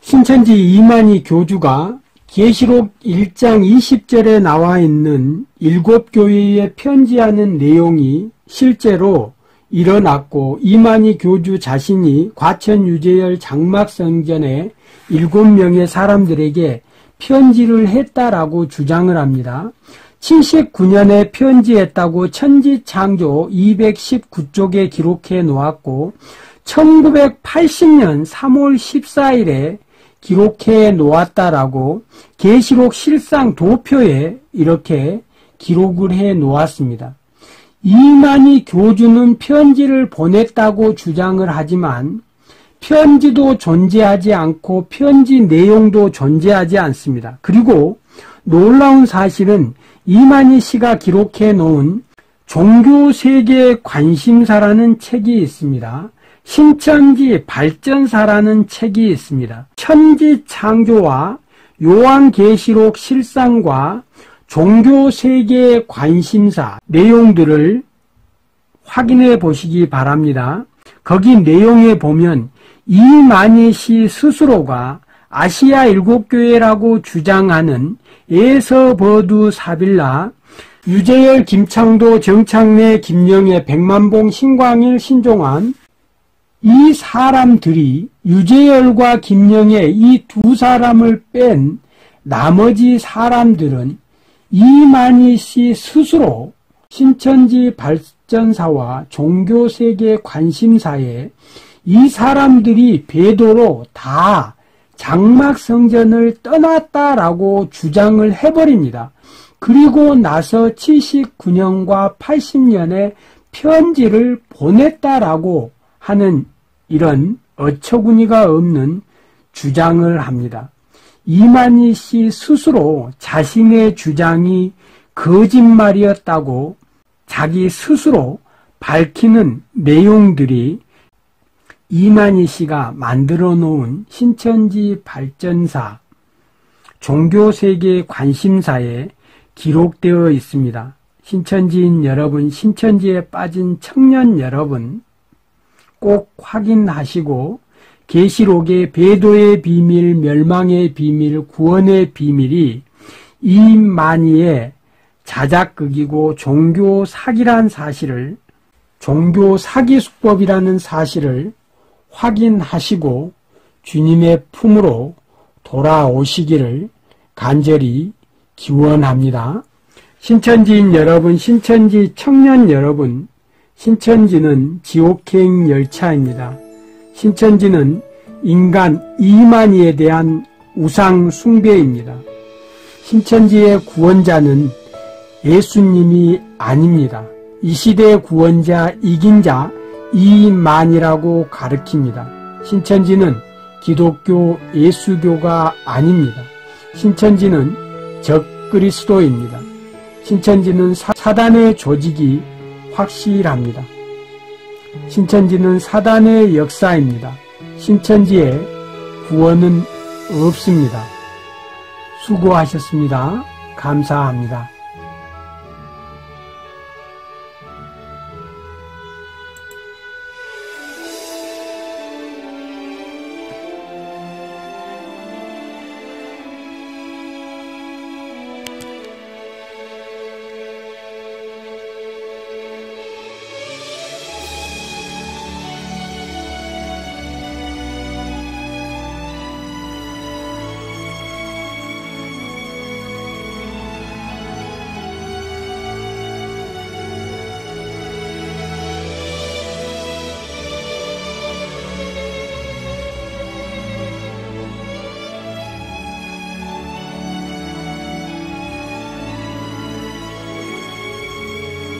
Speaker 1: 신천지 이만희 교주가 계시록 1장 20절에 나와 있는 7교회에 편지하는 내용이 실제로 일어났고 이만희 교주 자신이 과천유재열 장막성전에 7명의 사람들에게 편지를 했다라고 주장을 합니다. 79년에 편지했다고 천지창조 219쪽에 기록해 놓았고 1980년 3월 14일에 기록해 놓았다라고 계시록 실상 도표에 이렇게 기록을 해 놓았습니다. 이만희 교주는 편지를 보냈다고 주장을 하지만 편지도 존재하지 않고 편지 내용도 존재하지 않습니다. 그리고 놀라운 사실은 이만희 씨가 기록해 놓은 종교세계 관심사라는 책이 있습니다. 신천지 발전사라는 책이 있습니다. 천지창조와 요한계시록 실상과 종교세계 관심사 내용들을 확인해 보시기 바랍니다. 거기 내용에 보면 이만희 씨 스스로가 아시아 7교회라고 주장하는 에서버두 사빌라, 유재열, 김창도, 정창래, 김영애, 백만봉, 신광일, 신종환, 이 사람들이 유재열과 김영애 이 두 사람을 뺀 나머지 사람들은 이만희 씨 스스로 신천지 발전사와 종교세계 관심사에 이 사람들이 배도로 다 장막성전을 떠났다라고 주장을 해버립니다. 그리고 나서 79년과 80년에 편지를 보냈다라고 하는 이런 어처구니가 없는 주장을 합니다. 이만희 씨 스스로 자신의 주장이 거짓말이었다고 자기 스스로 밝히는 내용들이 이만희 씨가 만들어 놓은 신천지 발전사 종교세계 관심사에 기록되어 있습니다. 신천지인 여러분, 신천지에 빠진 청년 여러분 꼭 확인하시고 계시록의 배도의 비밀, 멸망의 비밀, 구원의 비밀이 이만희의 자작극이고 종교 사기란 사실을, 종교 사기 수법이라는 사실을 확인하시고 주님의 품으로 돌아오시기를 간절히 기원합니다. 신천지인 여러분, 신천지 청년 여러분, 신천지는 지옥행 열차입니다. 신천지는 인간 이만희에 대한 우상 숭배입니다. 신천지의 구원자는 예수님이 아닙니다. 이 시대의 구원자, 이긴 자 이만희라고 가르칩니다. 신천지는 기독교 예수교가 아닙니다. 신천지는 적그리스도입니다. 신천지는 사단의 조직이 확실합니다. 신천지는 사단의 역사입니다. 신천지에 구원은 없습니다. 수고하셨습니다. 감사합니다.